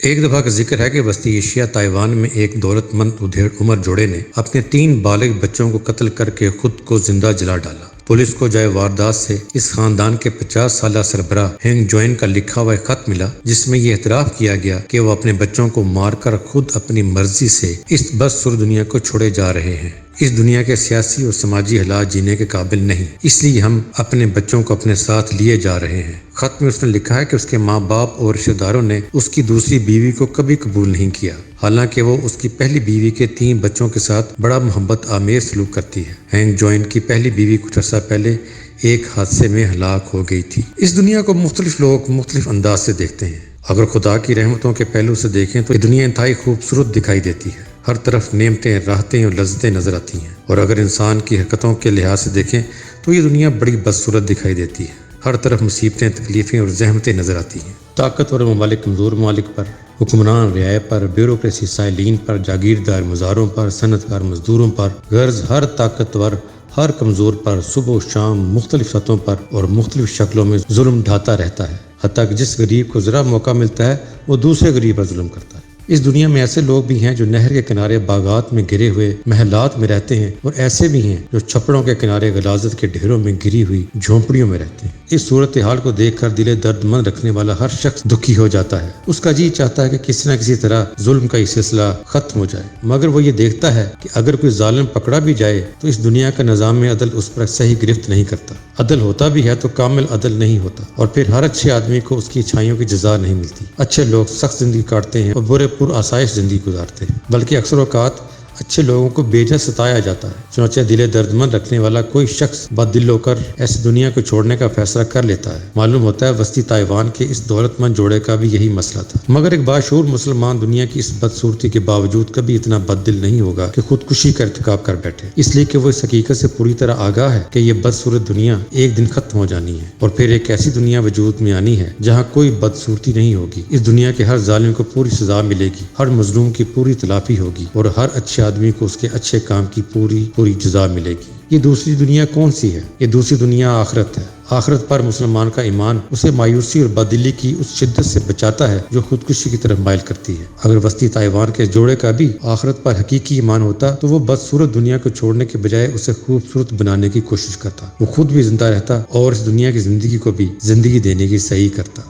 ایک دفعہ کا ذکر ہے کہ وسطی ایشیا تائیوان میں ایک دولت مند ادھیڑ عمر جوڑے نے اپنے 3 بالغ بچوں کو قتل کر کے خود کو زندہ جلا ڈالا۔ پولیس کو جائے واردات سے اس خاندان کے 50 سالہ سربراہ ہینگ جوئن کا لکھا ہوا ایک خط ملا، جس میں یہ اعتراف کیا گیا کہ وہ اپنے بچوں کو مار کر خود اپنی مرضی سے اس بدسور دنیا کو چھوڑے جا رہے ہیں۔ اس دنیا کے سیاسی اور سماجی حالات جینے کے قابل نہیں، اس لیے ہم اپنے بچوں کو اپنے ساتھ لیے جا رہے ہیں۔ خط میں اس نے لکھا ہے کہ اس کے ماں باپ اور رشتہ داروں نے اس کی دوسری بیوی کو کبھی قبول نہیں کیا، حالانکہ وہ اس کی پہلی بیوی کے 3 بچوں کے ساتھ بڑا محبت آمیز سلوک کرتی ہے۔ ہینگ جوئن کی پہلی بیوی کچھ عرصہ پہلے ایک حادثے میں ہلاک ہو گئی تھی۔ اس دنیا کو مختلف لوگ مختلف انداز سے دیکھتے ہیں۔ اگر خدا کی رحمتوں کے پہلو سے دیکھیں تو یہ دنیا انتہائی خوبصورت دکھائی دیتی ہے، ہر طرف نعمتیں، راحتیں اور لذتیں نظر آتی ہیں۔ اور اگر انسان کی حرکتوں کے لحاظ سے دیکھیں تو یہ دنیا بڑی بدصورت دکھائی دیتی ہے، ہر طرف مصیبتیں، تکلیفیں اور زحمتیں نظر آتی ہیں۔ طاقتور ممالک کمزور ممالک پر، حکمران رعایا پر، بیوروکریسی سائلین پر، جاگیردار مزاروں پر، صنعت کار مزدوروں پر، غرض ہر طاقتور ہر کمزور پر صبح و شام مختلف سطحوں پر اور مختلف شکلوں میں ظلم ڈھاتا رہتا ہے، حتیٰ کہ جس غریب کو ذرا موقع ملتا ہے وہ دوسرے غریب پر ظلم کرتا ہے۔ اس دنیا میں ایسے لوگ بھی ہیں جو نہر کے کنارے باغات میں گرے ہوئے محلات میں رہتے ہیں، اور ایسے بھی ہیں جو چھپڑوں کے کنارے غلاظت کے ڈھیروں میں گری ہوئی جھونپڑیوں میں رہتے ہیں۔ اس صورتحال کو دیکھ کر دل درد مند رکھنے والا ہر شخص دکھی ہو جاتا ہے۔ اس کا جی چاہتا ہے کہ کسی نہ کسی طرح ظلم کا یہ سلسلہ ختم ہو جائے، مگر وہ یہ دیکھتا ہے کہ اگر کوئی ظالم پکڑا بھی جائے تو اس دنیا کا نظام عدل اس پر صحیح گرفت نہیں کرتا۔ عدل ہوتا بھی ہے تو کامل عدل نہیں ہوتا، اور پھر ہر اچھے آدمی کو اس کی اچھائیوں کی جزا نہیں ملتی۔ اچھے لوگ سخت زندگی کاٹتے ہیں اور برے پر آسائش زندگی گزارتے ہیں، بلکہ اکثر اوقات اچھے لوگوں کو بے جا ستایا جاتا ہے۔ چنانچہ دل درد مند رکھنے والا کوئی شخص بد دل ہو کر ایسی دنیا کو چھوڑنے کا فیصلہ کر لیتا ہے۔ معلوم ہوتا ہے وسطی تائیوان کے اس دولت مند جوڑے کا بھی یہی مسئلہ تھا، مگر ایک باشعور مسلمان دنیا کی اس بدصورتی کے باوجود کبھی اتنا بد دل نہیں ہوگا کہ خودکشی کا ارتکاب کر بیٹھے، اس لیے کہ وہ اس حقیقت سے پوری طرح آگاہ ہے کہ یہ بدصورت دنیا ایک دن ختم ہو جانی ہے، اور پھر ایک ایسی دنیا وجود میں آنی ہے جہاں کوئی بدصورتی نہیں ہوگی۔ اس دنیا کے ہر ظالم کو پوری سزا ملے گی، ہر مظلوم کی پوری تلافی ہوگی، اور ہر اچھے آدمی کو اس کے اچھے کام کی پوری جزا ملے گی۔ یہ دوسری دنیا کون سی ہے؟ یہ دوسری دنیا آخرت ہے۔ آخرت پر مسلمان کا ایمان اسے مایوسی اور بددلی کی اس شدت سے بچاتا ہے جو خودکشی کی طرف مائل کرتی ہے۔ اگر وسطی تائیوان کے جوڑے کا بھی آخرت پر حقیقی ایمان ہوتا تو وہ بدصورت دنیا کو چھوڑنے کے بجائے اسے خوبصورت بنانے کی کوشش کرتا، وہ خود بھی زندہ رہتا اور اس دنیا کی زندگی کو بھی زندگی دینے کی صحیح کرتا۔